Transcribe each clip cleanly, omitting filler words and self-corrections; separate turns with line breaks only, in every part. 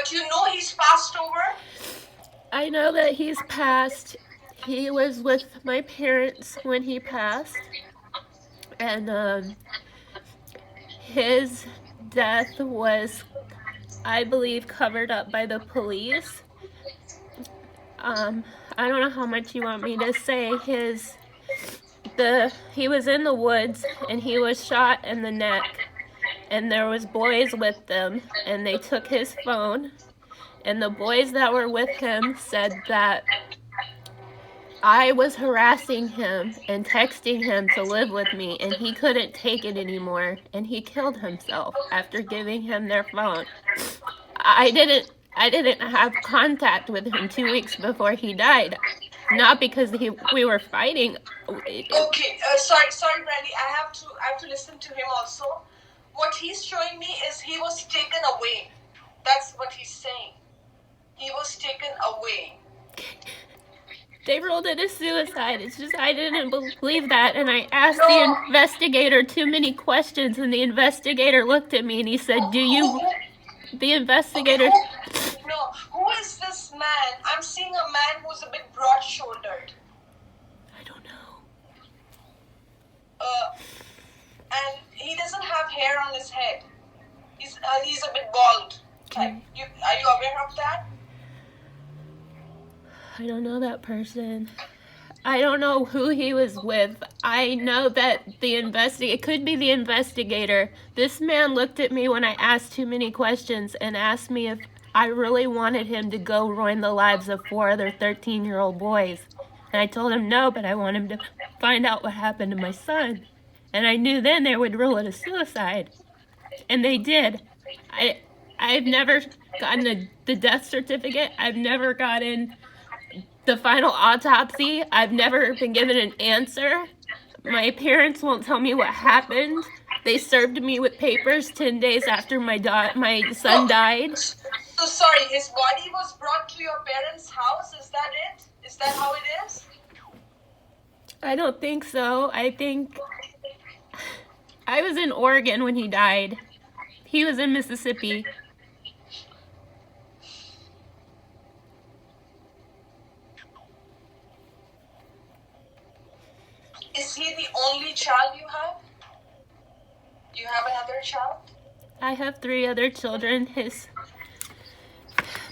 But you know he's passed over?
I know that he's passed. He was with my parents when he passed, and his death was, I believe, covered up by the police. I don't know how much you want me to say. He was in the woods and he was shot in the neck, and there was boys with them, and they took his phone, and the boys that were with him said that I was harassing him and texting him to live with me, and he couldn't take it anymore, and he killed himself after giving him their phone. I didn't I didn't have contact with him 2 weeks before he died. Not because we were fighting.
Okay, sorry, Brandy. I have to listen to him also. What he's showing me is he was taken away. That's what he's saying. He was taken away.
They ruled it a suicide. It's just I didn't believe that, and I asked the investigator too many questions, and the investigator looked at me and he said, "Do you?" The investigator.
No, who is this man? I'm seeing a man who's a bit broad-shouldered.
I don't know.
And he doesn't have hair on his head. He's a bit bald. Type. Are you aware of that?
I don't know that person. I don't know who he was with. I know that it could be the investigator. This man looked at me when I asked too many questions and asked me if I really wanted him to go ruin the lives of 4 other 13-year-old boys. And I told him no, but I want him to find out what happened to my son. And I knew then they would rule it a suicide. And they did. I've never gotten the death certificate. I've never gotten the final autopsy. I've never been given an answer. My parents won't tell me what happened. They served me with papers 10 days after my son died.
So sorry, his body was brought to your parents' house? Is that it? Is that how it is?
I don't think so. I think I was in Oregon when he died. He was in Mississippi.
Is he the only child you have? Do you have another child?
I have 3 other children.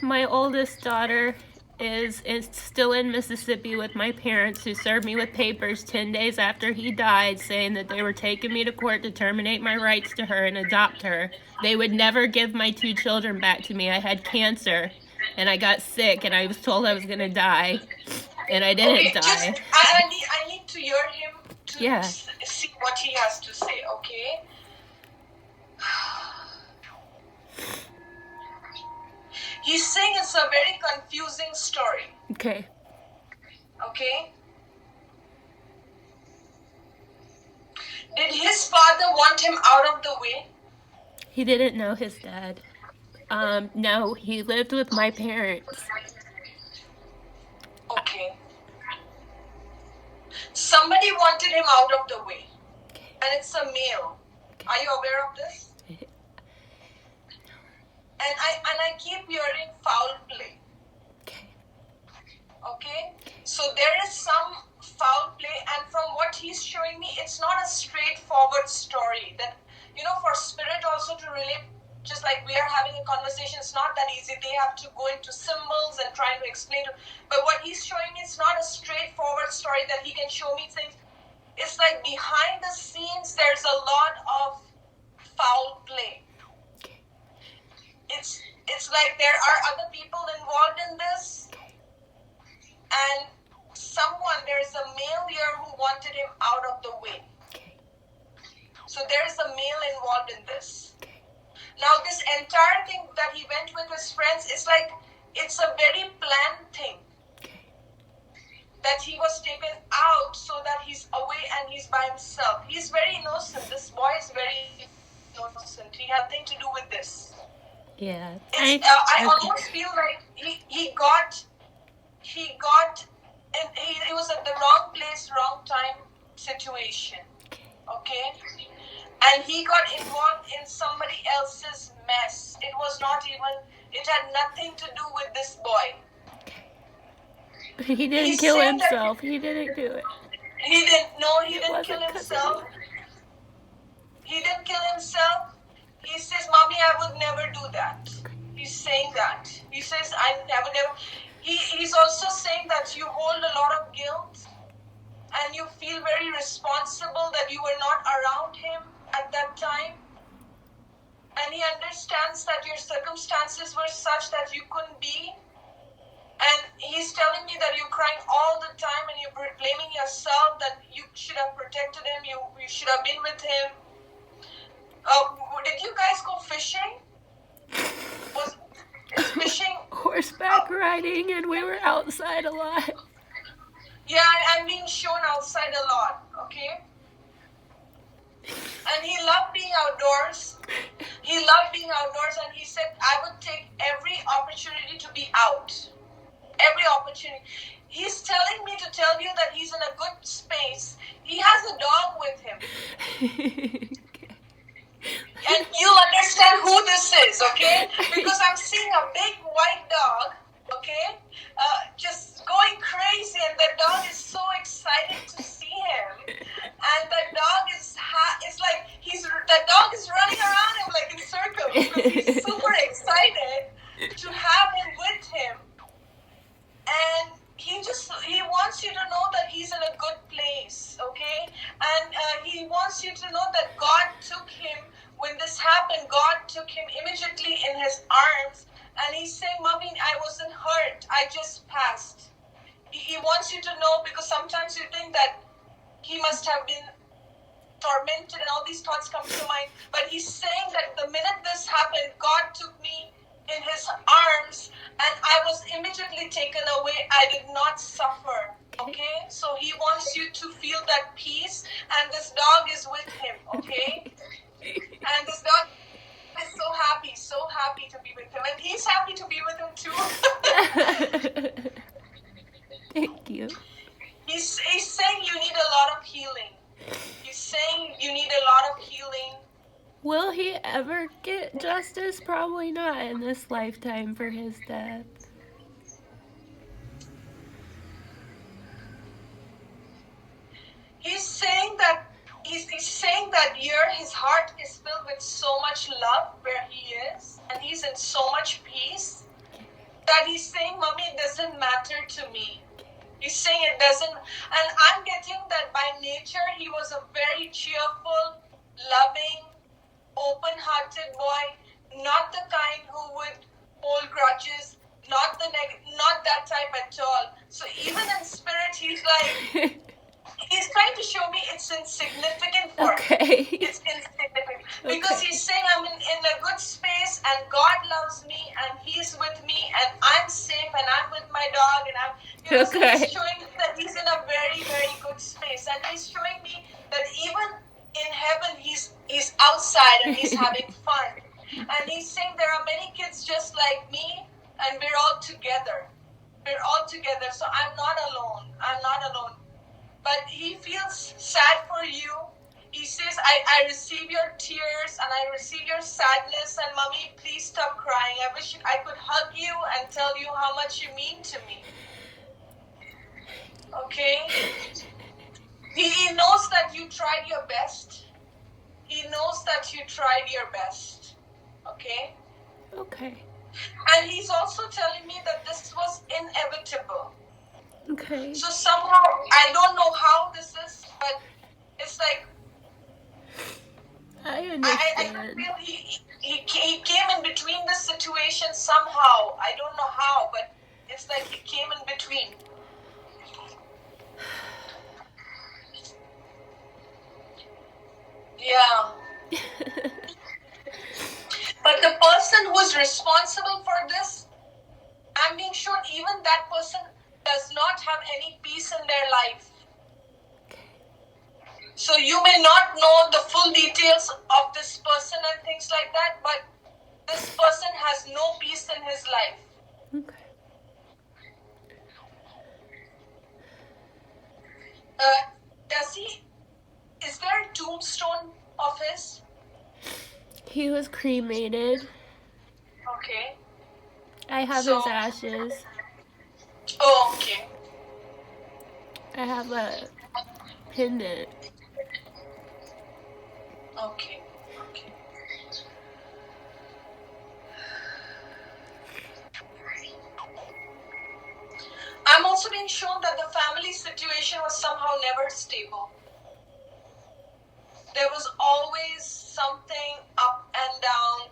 My oldest daughter is still in Mississippi with my parents, who served me with papers 10 days after he died, saying that they were taking me to court to terminate my rights to her and adopt her. They would never give my 2 children back to me. I had cancer, and I got sick, and I was told I was going to die, and I didn't die.
I need to hear him to see what he has to say, okay? He's saying it's a very confusing story.
Okay.
Okay? Did his father want him out of the way?
He didn't know his dad. No, he lived with my parents.
Okay. Somebody wanted him out of the way. Okay. And it's a male. Okay. Are you aware of this? And I keep hearing foul play.
Okay.
Okay? So there is some foul play, and from what he's showing me, it's not a straightforward story. That, for spirit also to relate, just like we are having a conversation, it's not that easy. They have to go into symbols and trying to explain. But what he's showing me, it's not a straightforward story that he can show me things. It's like behind the scenes, there's a lot of foul play. It's like there are other people involved in this, and there's a male here who wanted him out of the way. So there's a male involved in this. Now this entire thing that he went with his friends, it's a very planned thing. That he was taken out so that he's away and he's by himself. He's very innocent. This boy is very innocent. He had nothing to do with this.
Yeah.
I almost feel like he was at the wrong place, wrong time situation. Okay? And he got involved in somebody else's mess. It was not even It had nothing to do with this boy.
But he didn't
He's
kill
saying that
himself. He didn't do it.
he didn't know, he
It
didn't
wasn't
kill
'cause of
himself.
me.
He didn't kill himself. He says, Mommy, I would never do that. He's saying that. He says, I never. He's also saying that you hold a lot of guilt and you feel very responsible that you were not around him at that time. And he understands that your circumstances were such that you couldn't be. And he's telling me that you're crying all the time and you're blaming yourself that you should have protected him, you should have been with him. Did you guys go fishing? Was fishing?
Horseback riding, and we were outside a lot.
Yeah, I'm being shown outside a lot, okay? And he loved being outdoors. He loved being outdoors, and he said, I would take every opportunity to be out. Every opportunity. He's telling me to tell you that he's in a good space. He has a dog with him. And you'll understand who this is, okay? Because I'm seeing a big white dog, okay? Just going crazy, and the dog is so excited to see him. And the dog is like the dog is running around him like in circles because he's super excited to have him with him. And he wants you to know that he's in a good place, okay? And he wants you to know that God took him. When this happened, God took him immediately in his arms, and he's saying, Mommy, I wasn't hurt. I just passed. He wants you to know, because sometimes you think that he must have been tormented and all these thoughts come to mind. But he's saying that the minute this happened, God took me in his arms, and I was immediately taken away. I did not suffer. Okay? So he wants you to feel that peace, and this dog is with him, okay? And this dog is so happy to be with him. And he's happy to be with him too.
Thank you.
He's saying you need a lot of healing. He's saying you need a lot of healing.
Will he ever get justice? Probably not in this lifetime for his death.
He's saying that here his heart is filled with so much love where he is, and he's in so much peace that he's saying, Mommy, it doesn't matter to me. He's saying it doesn't, and I'm getting that by nature he was a very cheerful, loving, open-hearted boy, not the kind who would hold grudges, not that type at all. So even in spirit, he's like, he's trying to show me it's insignificant for
him.
It's insignificant. Because he's saying I'm in a good space, and God loves me, and he's with me, and I'm safe, and I'm with my dog, and I'm, so he's showing me that he's in a very, very good space. And he's showing me that even in heaven, he's outside, and he's having fun. And he's saying there are many kids just like me, and we're all together. We're all together, so I'm not alone. I'm not alone. But he feels sad for you. He says, I receive your tears and I receive your sadness, and Mommy, please stop crying. I wish I could hug you and tell you how much you mean to me. Okay? He knows that you tried your best. He knows that you tried your best. Okay?
Okay.
And he's also telling me that this was inevitable.
Okay.
So somehow, I don't know how this is, but it's like,
I understand.
I feel he came in between the situation somehow. I don't know how, but it's like he came in between. Yeah. But the person who's responsible for this, I'm being sure even that person does not have any peace in their life. So you may not know the full details of this person and things like that, but this person has no peace in his life.
Okay.
Is there a tombstone of his?
He was cremated.
Okay.
I have
So,
his ashes.
oh, okay.
I have a pendant.
Okay. Okay. I'm also being shown that the family situation was somehow never stable. There was always something up and down.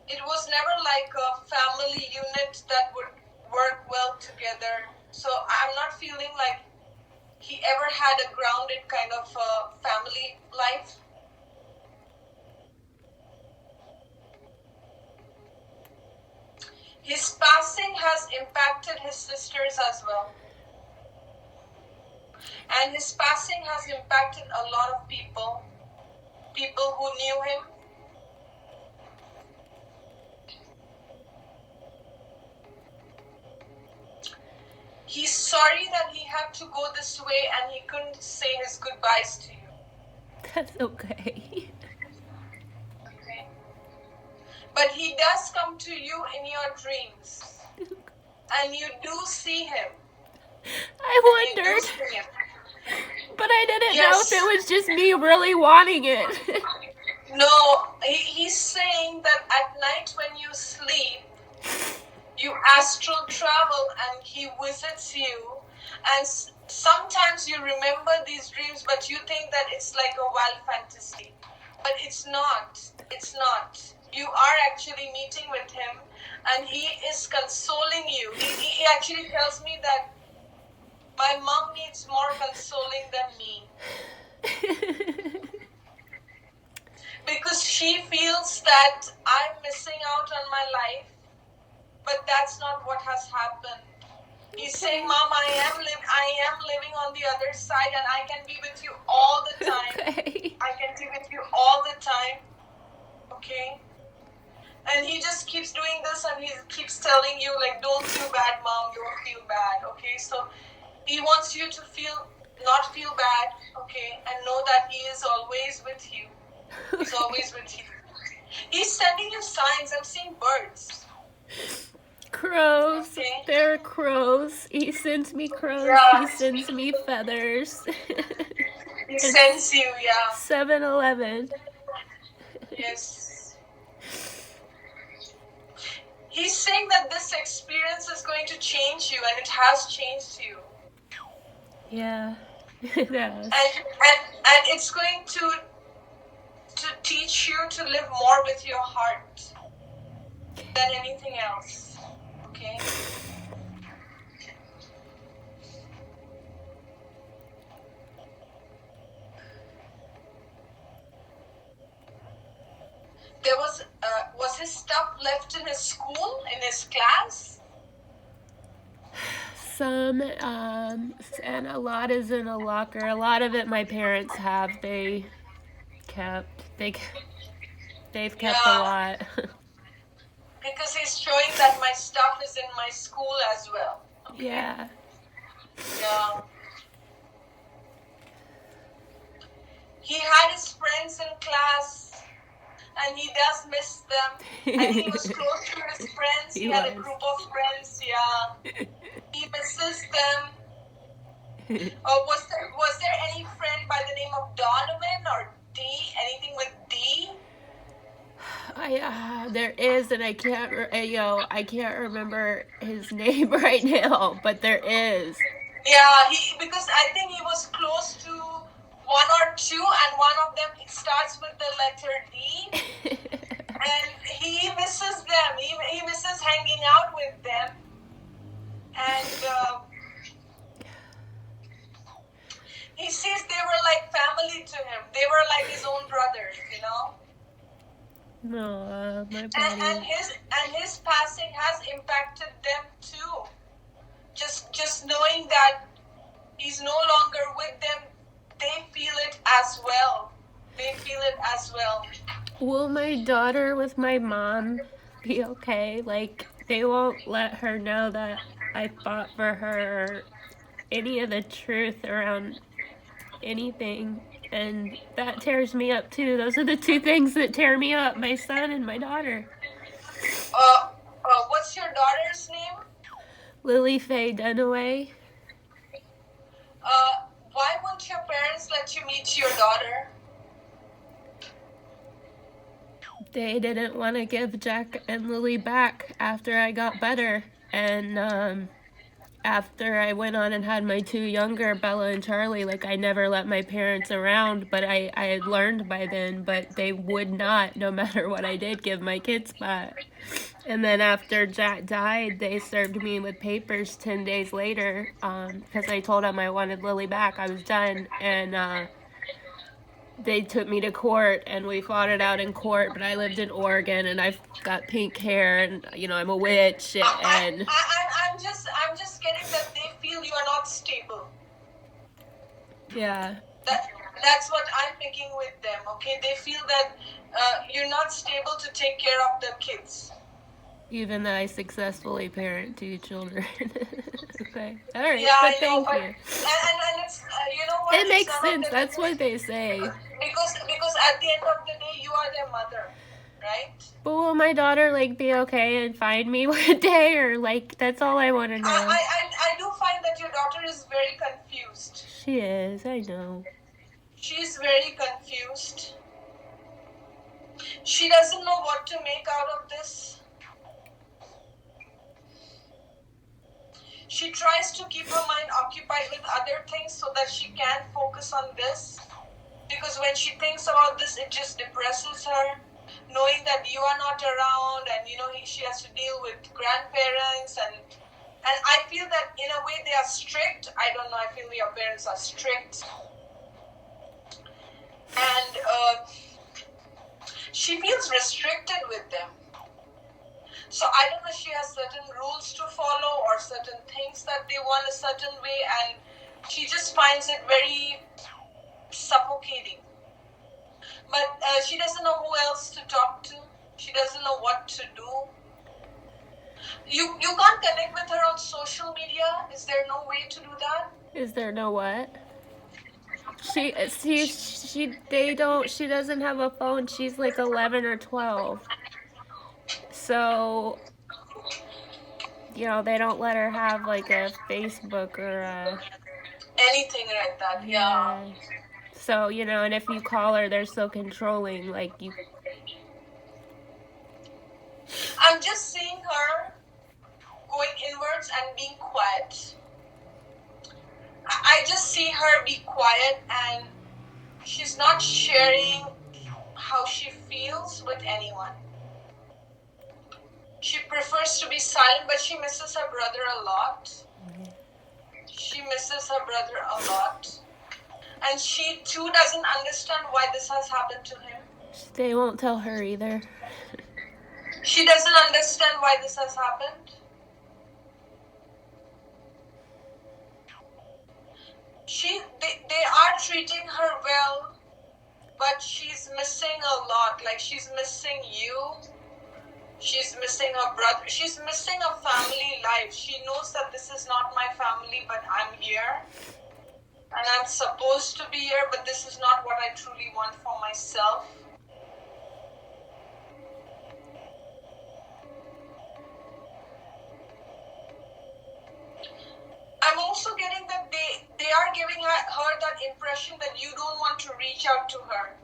It was never like a family unit that would work well together. So I'm not feeling like he ever had a grounded kind of family life. His passing has impacted his sisters as well. And his passing has impacted a lot of people who knew him. He's sorry that he had to go this way and he couldn't say his goodbyes to you.
That's okay.
Okay. But he does come to you in your dreams. And you do see him.
I wondered.
You do see him.
But I didn't
Yes.
know if it was just me really wanting it.
No, he's saying that at night when you sleep, you astral travel and he visits you. And sometimes you remember these dreams, but you think that it's like a wild fantasy. But it's not. It's not. You are actually meeting with him and he is consoling you. He actually tells me that my mom needs more consoling than me. Because she feels that I'm missing out on my life, but that's not what has happened. He's saying, Mom, I am living on the other side and I can be with you all the time.
Okay.
I can be with you all the time. Okay? And he just keeps doing this and he keeps telling you, like, don't feel bad, Mom, don't feel bad. Okay? So he wants you to not feel bad, okay, and know that he is always with you. He's always with you. He's sending you signs. I'm seeing birds.
Crows.
Okay.
There are crows. He sends me crows.
Yeah.
He sends me feathers.
He sends you, yeah.
7-Eleven.
Yes. He's saying that this experience is going to change you, and it has changed you.
Yeah. It does.
And it's going to teach you to live more with your heart than anything else. Okay? There was his stuff left in his school, in his class?
Some, and a lot is in a locker. A lot of it my parents have. They've kept
Yeah.
a lot.
Because he's showing that my stuff is in my school as well. Okay?
Yeah.
Yeah. He had his friends in class, and he does miss them. And he was close to his friends. He had a group of friends. Yeah. He misses them. Was there any friend by the name of Donovan or D? Anything with D?
There is, and I can't remember his name right now, but there is.
Yeah, because I think he was close to one or two, and one of them starts with the letter D, and he misses them. He misses hanging out with them, and he says they were like family to him. They were like his own brothers, you know.
No, my
And
body.
his passing has impacted them too. Just knowing that he's no longer with them, they feel it as well. They feel it as well.
Will my daughter with my mom be okay? Like, they won't let her know that I fought for her or any of the truth around anything. And that tears me up too. Those are the two things that tear me up, my son and my daughter.
What's What's your daughter's name?
Lily Faye Dunaway.
Why won't your parents let you meet your daughter?
They didn't want to give Jack and Lily back after I got better. And after I went on and had my two younger, Bella and Charlie, like, I never let my parents around, but I had learned by then, but they would not, no matter what I did, give my kids back. And then after Jack died, they served me with papers 10 days later, because I told them I wanted Lily back. I was done, and they took me to court, and we fought it out in court, but I lived in Oregon, and I've got pink hair, and, you know, I'm a witch, and...
I'm just getting that they feel you are not stable.
Yeah.
That's what I'm picking with them, okay? They feel that you're not stable to take care of the kids.
Even though I successfully parent two children. Okay. All right.
Yeah,
but
I know,
thank you.
And it's, you know what?
It makes
Some of
sense.
the-
That's what they say.
Because at the end of the day, you are their mother, right?
But will my daughter, like, be okay and find me one day? Or, like, that's all I want to know.
I do find that your daughter is very confused.
She is. I know.
She's very confused. She doesn't know what to make out of this. She tries to keep her mind occupied with other things so that she can focus on this. Because when she thinks about this, it just depresses her. Knowing that you are not around, and you know she has to deal with grandparents, and I feel that in a way they are strict. I don't know. I feel your parents are strict, and she feels restricted with them. So I don't know, she has certain rules to follow or certain things that they want a certain way, and she just finds it very suffocating. But she doesn't know who else to talk to. She doesn't know what to do. You can't connect with her on social media? Is there no way to do that?
Is there no what? She doesn't have a phone. She's like 11 or 12. So, you know, they don't let her have like a Facebook or
anything like that. Yeah.
So, you know, and if you call her, they're so controlling, like you.
I'm just seeing her going inwards and being quiet. I just see her be quiet, and she's not sharing how she feels with anyone. She prefers to be silent, but she misses her brother a lot. She misses her brother a lot. And she too doesn't understand why this has happened to him.
They won't tell her either.
She doesn't understand why this has happened. They are treating her well, but she's missing a lot. Like, she's missing you. She's missing her brother. She's missing a family life. She knows that this is not my family, but I'm here. And I'm supposed to be here, but this is not what I truly want for myself. I'm also getting that they are giving her that impression that you don't want to reach out to her.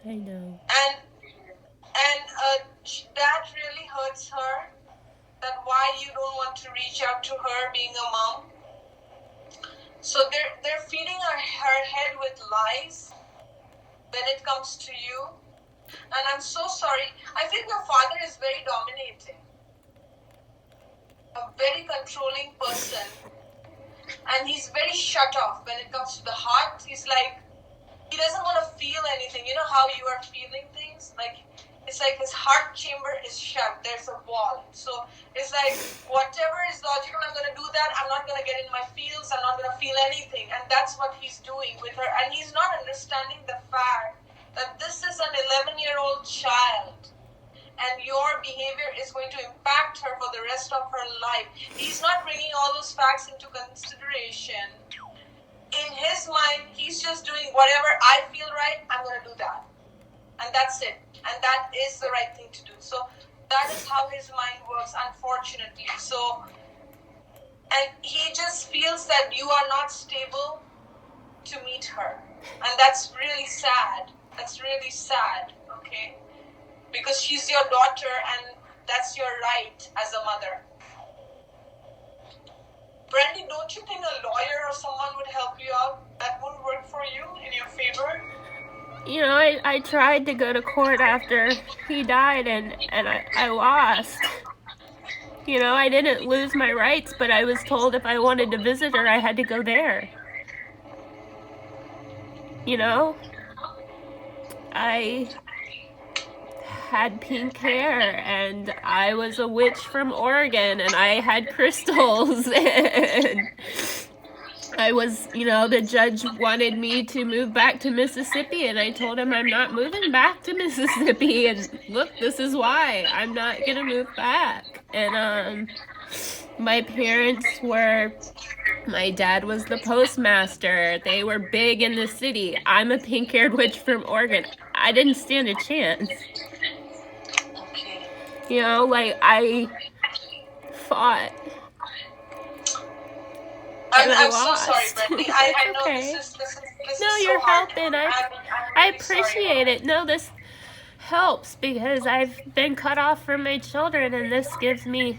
I know.
And that really hurts her. That why you don't want to reach out to her, being a mom. So they're feeding her head with lies when it comes to you. And I'm so sorry. I think your father is very dominating. A very controlling person. And he's very shut off when it comes to the heart. He's like, he doesn't want to feel anything. You know how you are feeling things? Like, it's like his heart chamber is shut. There's a wall. So it's like, whatever is logical, I'm going to do that. I'm not going to get in my feels. I'm not going to feel anything. And that's what he's doing with her. And he's not understanding the fact that this is an 11-year-old child. And your behavior is going to impact her for the rest of her life. He's not bringing all those facts into consideration. In his mind, he's just doing whatever I feel right, I'm going to do that. And that's it. And that is the right thing to do. So That is how his mind works, unfortunately. So, and he just feels that you are not stable to meet her. And that's really sad. That's really sad, okay? Because she's your daughter and that's your right as a mother. Brandy, don't you think a lawyer or someone would help you out? That would work for you in your favor?
You know, I tried to go to court after he died and I lost. You know, I didn't lose my rights, but I was told if I wanted to visit her, I had to go there. You know? I had pink hair and I was a witch from Oregon and I had crystals and I was, you know, the judge wanted me to move back to Mississippi and I told him I'm not moving back to Mississippi and look, this is why I'm not gonna move back. And my parents were, my dad was the postmaster. They were big in the city. I'm a pink-haired witch from Oregon. I didn't stand a chance. You know, like, I fought.
I'm so sorry, Brandy. I know
okay.
this is
No,
so
you're
hard.
helping.
I'm
I
really
appreciate it. No, this helps because I've been cut off from my children and this gives me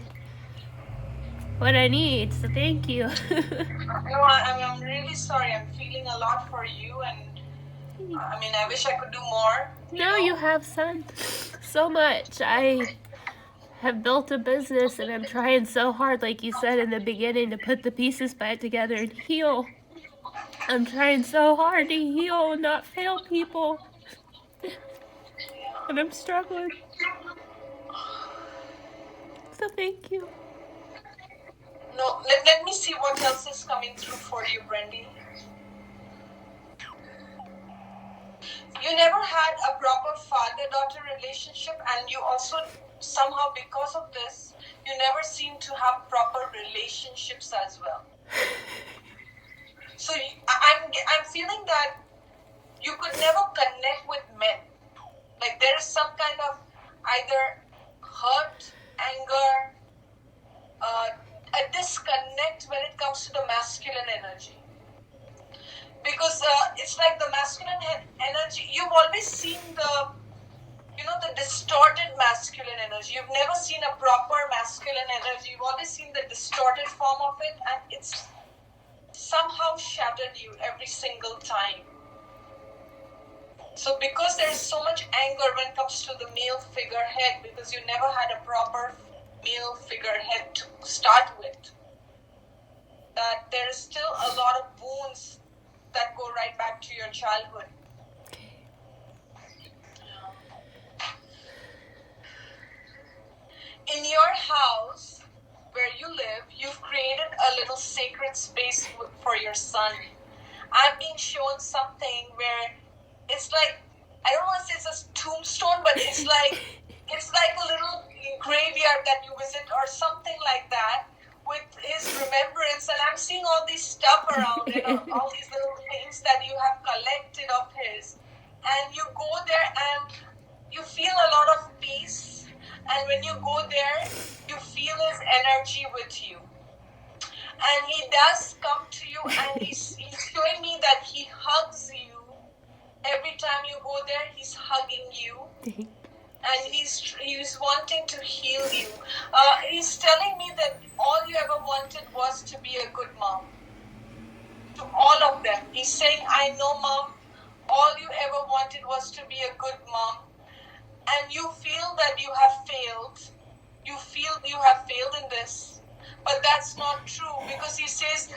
what I need. So thank you.
No, I'm really sorry. I'm feeling a lot for you and I mean, I wish I could do more.
No, you have so much. I have built a business and I'm trying so hard, like you said in the beginning, to put the pieces back together and heal. I'm trying so hard to heal and not fail people. And I'm struggling. So thank you.
No, let me see what else is coming through for you, Brandy. You never had a proper father-daughter relationship and you also somehow because of this, you never seem to have proper relationships as well. So I'm feeling that you could never connect with men. Like there is some kind of either hurt, anger, a disconnect when it comes to the masculine energy. Because it's like the masculine energy, you've always seen the distorted masculine energy. You've never seen a proper masculine energy. You've always seen the distorted form of it and it's somehow shattered you every single time. So because there's so much anger when it comes to the male figurehead, because you never had a proper male figurehead to start with, that there is still a lot of wounds that go right back to your childhood. In your house where you live, you've created a little sacred space for your son. I'm being shown something where it's like, I don't want to say it's a tombstone, but it's like a little graveyard that you visit or something like that with his remembrance. And I'm seeing all these stuff around it, all these little things that you have collected of his. And you go there and you feel a lot of peace. And when you go there, you feel his energy with you. And he does come to you and he's showing me that he hugs you. Every time you go there, he's hugging you. And he's wanting to heal you. He's telling me that all you ever wanted was to be a good mom. To all of them. He's saying, I know, Mom, all you ever wanted was to be a good mom. And you feel that you have failed. You feel you have failed in this. But that's not true because he says,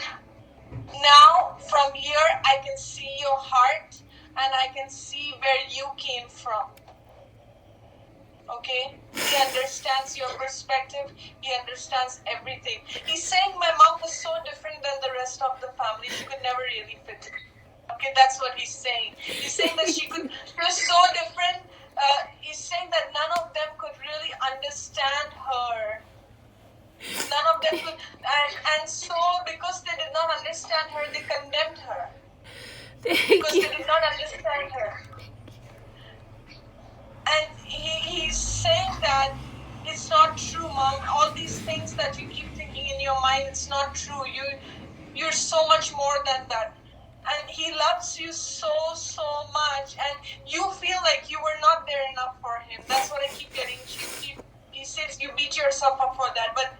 now from here I can see your heart and I can see where you came from. Okay? He understands your perspective. He understands everything. He's saying my mom was so different than the rest of the family. She could never really fit in. Okay, that's what he's saying. He's saying that she was so different. He's saying that none of them could really understand her. None of them could, and so because they did not understand her, they condemned her. Because they did not understand her. And he's saying that, he's things that you keep thinking in your mind, it's not true. You're so much more than that. And he loves you so much, and you feel like you were not there enough for him. That's what I keep getting. He says you beat yourself up for that, but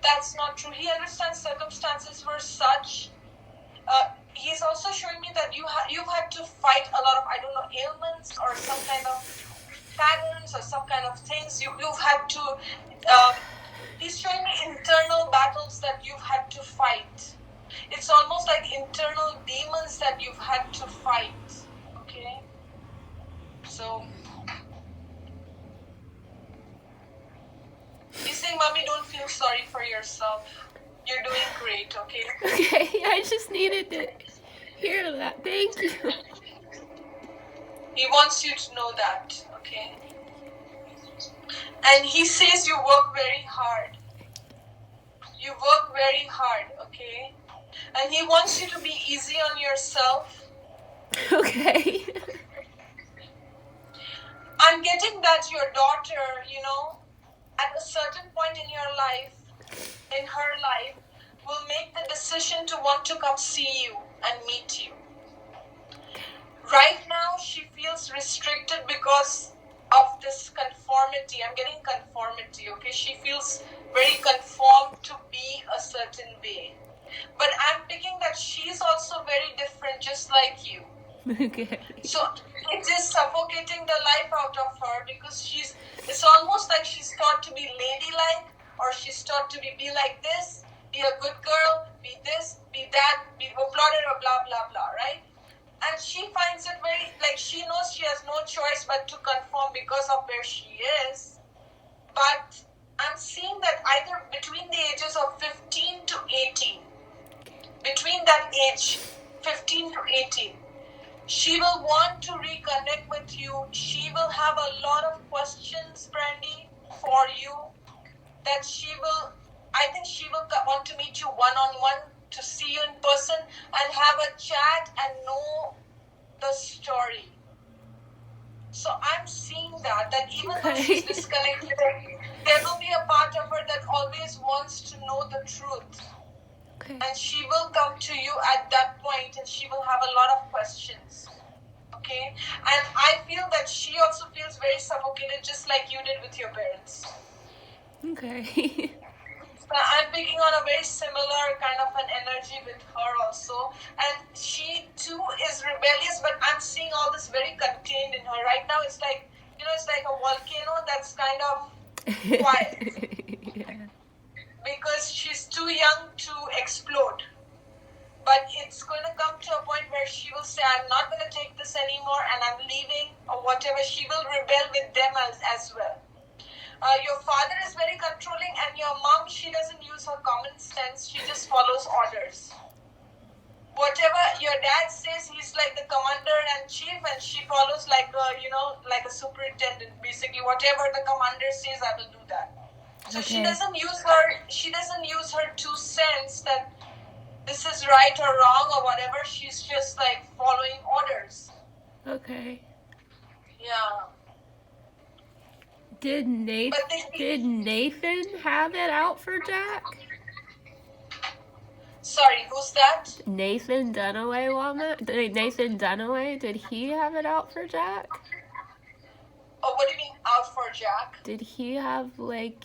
that's not true. He understands circumstances were such. He's also showing me that you've had to fight a lot of, I don't know, ailments or some kind of patterns or some kind of things. You've had to. He's showing me internal battles that you've had to fight. It's almost like internal demons that you've had to fight. Okay? So, he's saying, Mommy, don't feel sorry for yourself. You're doing great, okay?
Okay, I just needed to hear that. Thank you.
He wants you to know that, okay? And he says you work very hard. You work very hard, okay? And he wants you to be easy on yourself.
Okay.
I'm getting that your daughter, at a certain point in your life, in her life, will make the decision to want to come see you and meet you. Right now, she feels restricted because of this conformity. I'm getting conformity, okay? She feels very conformed to be a certain way. But I'm picking that she's also very different, just like you.
Okay.
So it is suffocating the life out of her because it's almost like she's taught to be ladylike, or she's taught to be like this, be a good girl, be this, be that, be blah, blah, blah, blah, blah, right? And she finds it very, like, she knows she has no choice but to conform because of where she is. But I'm seeing that either between the ages of 15 to 18, between that age, 15 to 18, she will want to reconnect with you. She will have a lot of questions, Brandy, for you. That I think she will want to meet you one-on-one, to see you in person and have a chat and know the story. So I'm seeing that even though she's disconnected, there will be a part of her that always wants to know the truth.
Okay.
And she will come to you at that point and she will have a lot of questions. Okay? And I feel that she also feels very suffocated, just like you did with your parents.
Okay.
I'm picking on a very similar kind of an energy with her also. And she too is rebellious, but I'm seeing all this very contained in her. Right now it's like, it's like a volcano that's kind of quiet.
Yeah.
Because she's too young to explode. But it's going to come to a point where she will say, I'm not going to take this anymore and I'm leaving, or whatever. She will rebel with them as well. Your father is very controlling, and your mom, she doesn't use her common sense. She just follows orders. Whatever your dad says, he's like the commander and chief, and she follows like a superintendent. Basically, whatever the commander says, I will do that. So
Okay.
She doesn't use her 2 cents that this is right or wrong or whatever. She's just like following orders.
Okay.
Yeah.
Did Nathan have it out for Jack?
Sorry, who's that?
Nathan Dunaway, Nathan Dunaway, did he have it out for Jack?
Oh, what do you mean out for Jack?
Did he have like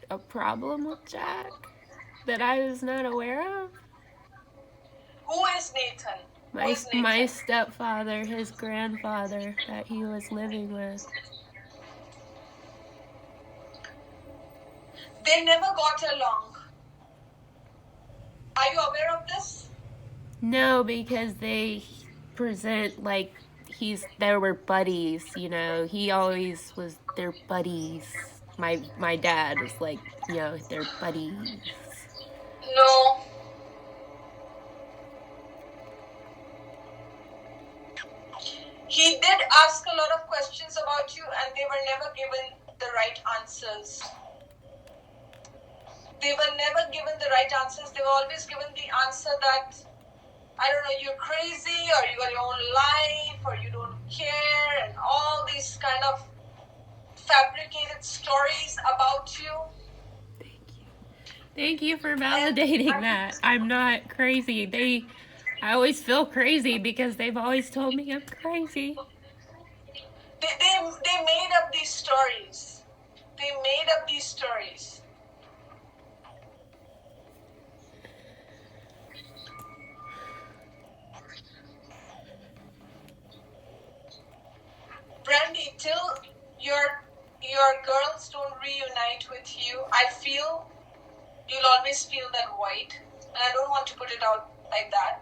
a problem with Jack that I was not aware of?
Who is Nathan?
My stepfather, his grandfather that he was living with.
They never got along. Are you aware of this?
No, because they present like they were buddies, he always was their buddies. My dad was like, their buddies.
No. He did ask a lot of questions about you and they were never given the right answers. They were never given the right answers. They were always given the answer that, I don't know, you're crazy, or you got your own life, or you don't care, and all these kind of fabricated stories about you.
Thank you for validating that. I'm not crazy. I always feel crazy because they've always told me I'm crazy.
They made up these stories. They made up these stories. Brandy, till your girls don't reunite with you, I feel you'll always feel that void. And I don't want to put it out like that.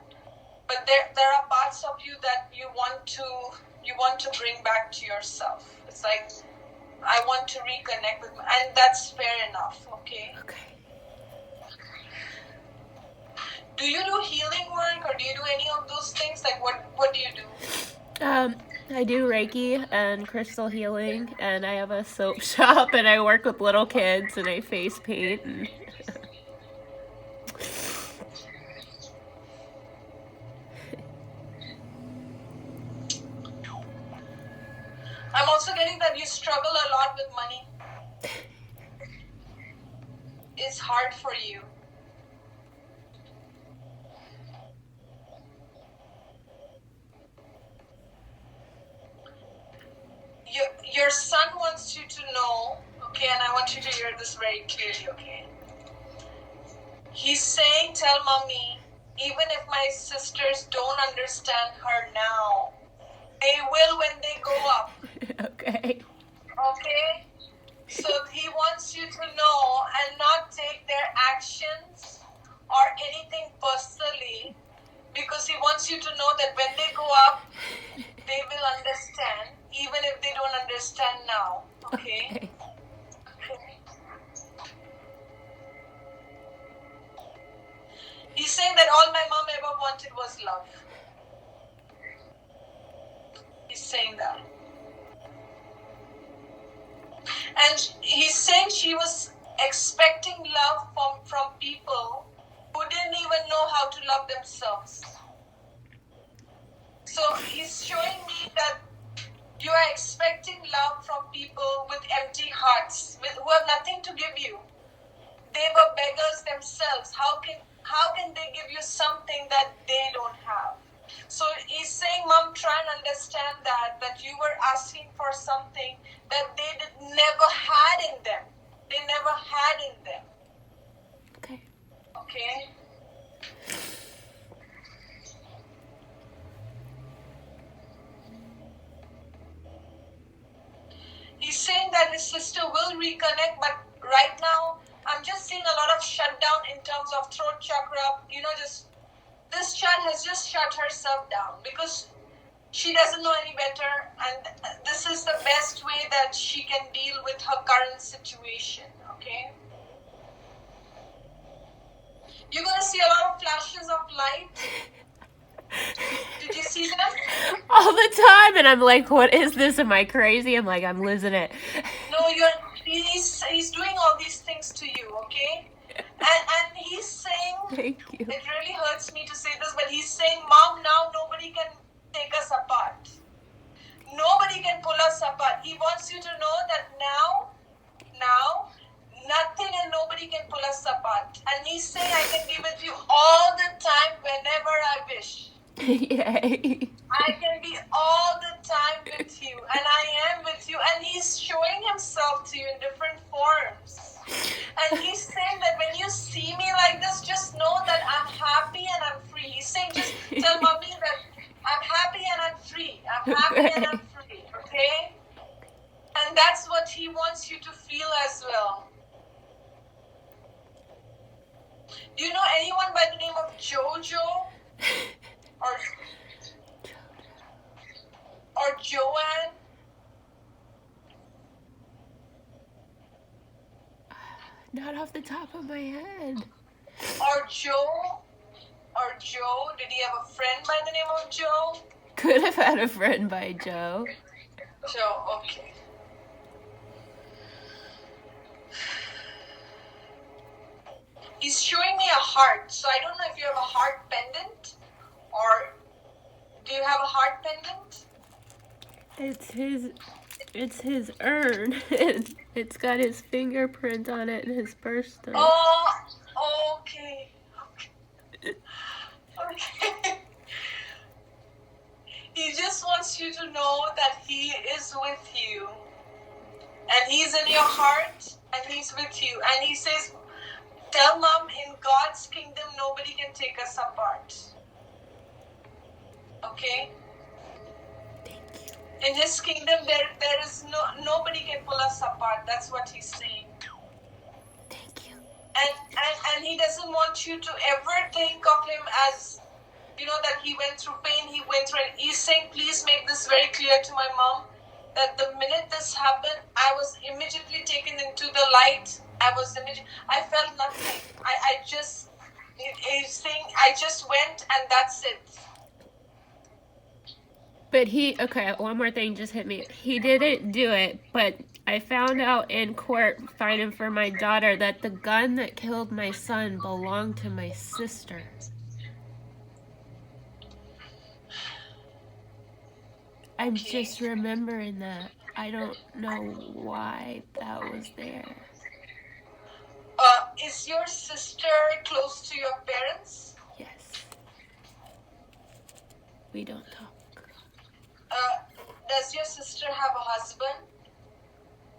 But there are parts of you that you want to bring back to yourself. It's like, I want to reconnect with, and that's fair enough, okay?
Okay.
Do you do healing work, or do you do any of those things? Like, what do you do?
I do Reiki and crystal healing, and I have a soap shop, and I work with little kids, and I face paint. And
I'm also getting that you struggle a lot with money. It's hard for you. Your son wants you to know, okay, and I want you to hear this very clearly, okay? He's saying, tell mommy, even if my sisters don't understand her now, they will when they grow up.
Okay.
Okay? So he wants you to know and not take their actions or anything personally, because he wants you to know that when they grow up, they will understand, even if they don't understand now. Okay? He's saying that all my mom ever wanted was love. He's saying that. And he's saying she was expecting love from people who didn't even know how to love themselves. So he's showing me that you are expecting love from people with empty hearts, who have nothing to give you. They were beggars themselves. How can they give you something that they don't have? So he's saying, Mom, try and understand that you were asking for something that they never had in them. They never had in them.
Okay.
Okay? He's saying that his sister will reconnect, but right now, I'm just seeing a lot of shutdown in terms of throat chakra. This child has just shut herself down because she doesn't know any better, and this is the best way that she can deal with her current situation, okay? You're going to see a lot of flashes of light. Did you see them?
All the time, and I'm like, what is this? Am I crazy? I'm like, I'm losing it.
No, he's doing all these things to you, okay? And he's saying,
Thank you.
it really hurts me to say this, but he's saying, Mom, now nobody can take us apart. Nobody can pull us apart. He wants you to know that now, nothing and nobody can pull us apart. And he's saying, I can be with you all the time, whenever I wish.
Yay.
I can be all the time with you, and I am with you. And he's showing himself to you in different forms. And he's saying that when you see me like this, just know that I'm happy and I'm free. He's saying, just tell mommy that I'm happy and I'm free. I'm happy and I'm free, okay? And that's what he wants you to feel as well. Do you know anyone by the name of Jojo? Or Joanne?
Not off the top of my head.
Or Joe? Or Joe? Did he have a friend by the name of Joe?
Could have had a friend by Joe.
Joe, okay. He's showing me a heart. So I don't know if you have a heart pendant, or do you have a heart pendant?
It's his urn. It's got his fingerprint on it and his birthstone.
Oh, wants you to know that He is with you. And He's in your heart, and He's with you. And He says, tell Mom, in God's kingdom, nobody can take us apart. Okay? In His kingdom, there is nobody can pull us apart. That's what He's saying.
Thank you.
And He doesn't want you to ever think of Him as, that He went through pain, He went through it. He's saying, please make this very clear to my mom, that the minute this happened, I was immediately taken into the light. I felt nothing. He's saying, I just went and that's it.
But okay, one more thing just hit me. He didn't do it, but I found out in court fighting for my daughter that the gun that killed my son belonged to my sister. I'm just remembering that. I don't know why that was there.
Is your sister close to your parents?
Yes. We don't talk.
Does your sister have a husband?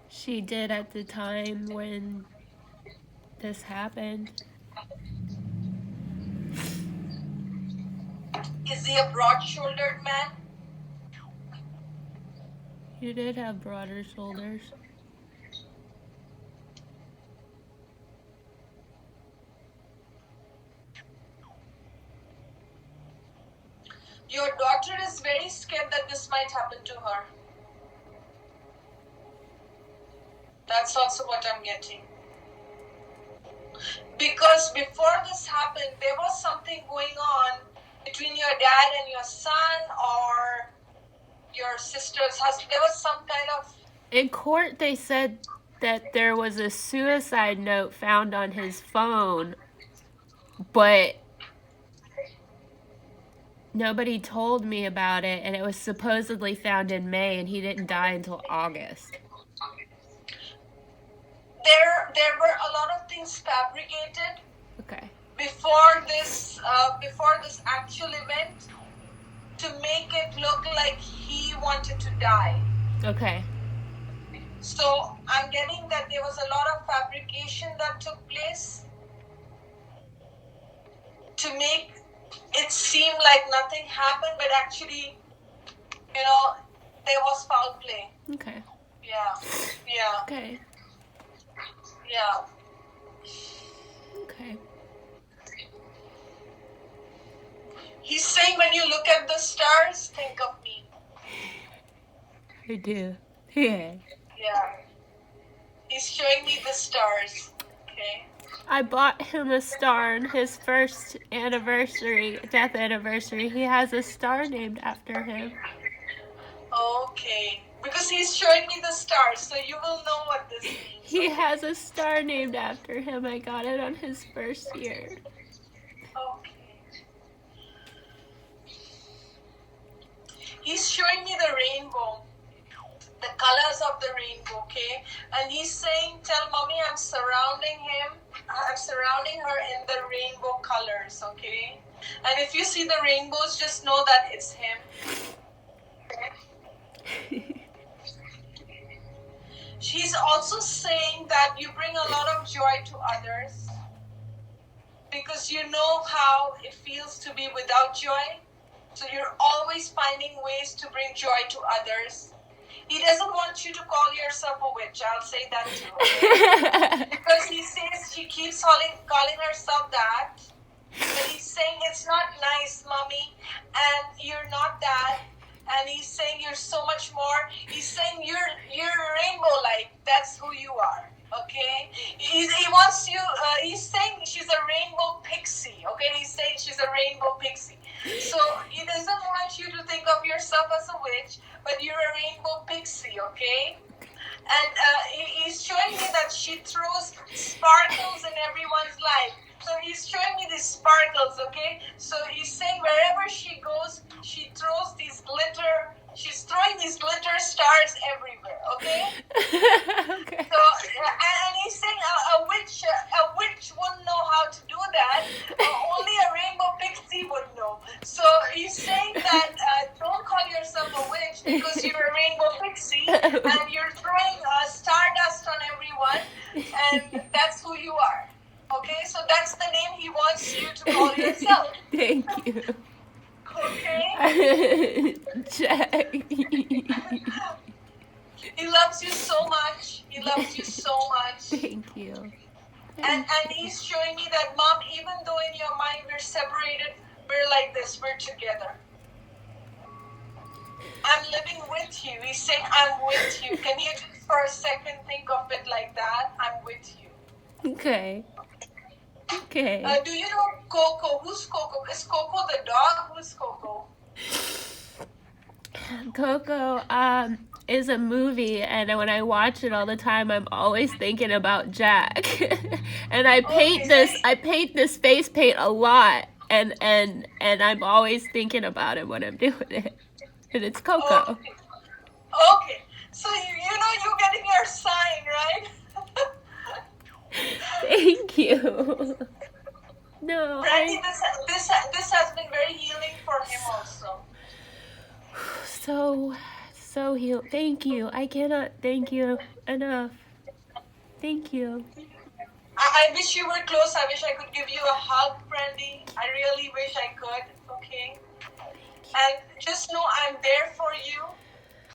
She did at the time when this happened.
Is he a broad-shouldered man?
He did have broader shoulders.
Your daughter is very scared that this might happen to her. That's also what I'm getting. Because before this happened, there was something going on between your dad and your son or your sister's husband. There was some kind of...
In court, they said that there was a suicide note found on his phone, but nobody told me about it, and it was supposedly found in May, and he didn't die until August.
There were a lot of things fabricated.
Okay.
Before this actual event, to make it look like he wanted to die.
Okay.
So I'm getting that there was a lot of fabrication that took place to make it seem like nothing happened, but actually, there was foul play.
Okay.
Yeah.
Okay.
Yeah.
Okay.
He's saying when you look at the stars, think of me.
I do. Yeah.
Yeah. He's showing me the stars. Okay.
I bought him a star on his first death anniversary. He has a star named after him.
Okay. Because he's showing me the stars, so you will know what this means.
He has a star named after him. I got it on his first year.
Okay. He's showing me the rainbow, the colors of the rainbow, okay? And he's saying, tell mommy I'm surrounding her in the rainbow colors, okay? And if you see the rainbows, just know that it's him. She's also saying that you bring a lot of joy to others because you know how it feels to be without joy. So you're always finding ways to bring joy to others. He doesn't want you to call yourself a witch. I'll say that too. Okay? Because he says she keeps calling herself that. But he's saying it's not nice, mommy, and you're not that. And he's saying you're so much more. He's saying you're rainbow light. That's who you are. Okay? He wants you, he's saying she's a rainbow pixie. Okay? He's saying she's a rainbow pixie. So he doesn't want you to think of yourself as a witch, but you're a rainbow pixie. Okay? And he's showing me that she throws sparkles in everyone's life. So he's showing me these sparkles, okay? So he's saying wherever she goes, she throws these glitter. She's throwing these glitter stars everywhere, okay?
Okay.
So, and he's saying a witch wouldn't know how to do that. Only a rainbow pixie would know. So he's saying that don't call yourself a witch. Okay, so that's the name he wants you to call yourself.
Thank you.
Okay?
Jack.
He loves you so much. He loves you so much.
Thank you.
And he's showing me that, Mom, even though in your mind we're separated, we're like this, we're together. I'm living with you. He's saying, I'm with you. Can you just for a second think of it like that? I'm with you.
Okay. Okay.
Do you know Coco? Who's Coco? Is Coco the dog? Who's Coco?
Coco is a movie, and when I watch it all the time, I'm always thinking about Jack. And I paint this face paint a lot, and I'm always thinking about him when I'm doing it. And it's Coco.
Okay. So you know you're getting your sign, right?
Thank you. No.
Brandy, this has been very healing for him also.
So healed. Thank you. I cannot thank you enough. Thank you.
I wish you were close. I wish I could give you a hug, Brandy. I really wish I could. Okay. And just know I'm there for you.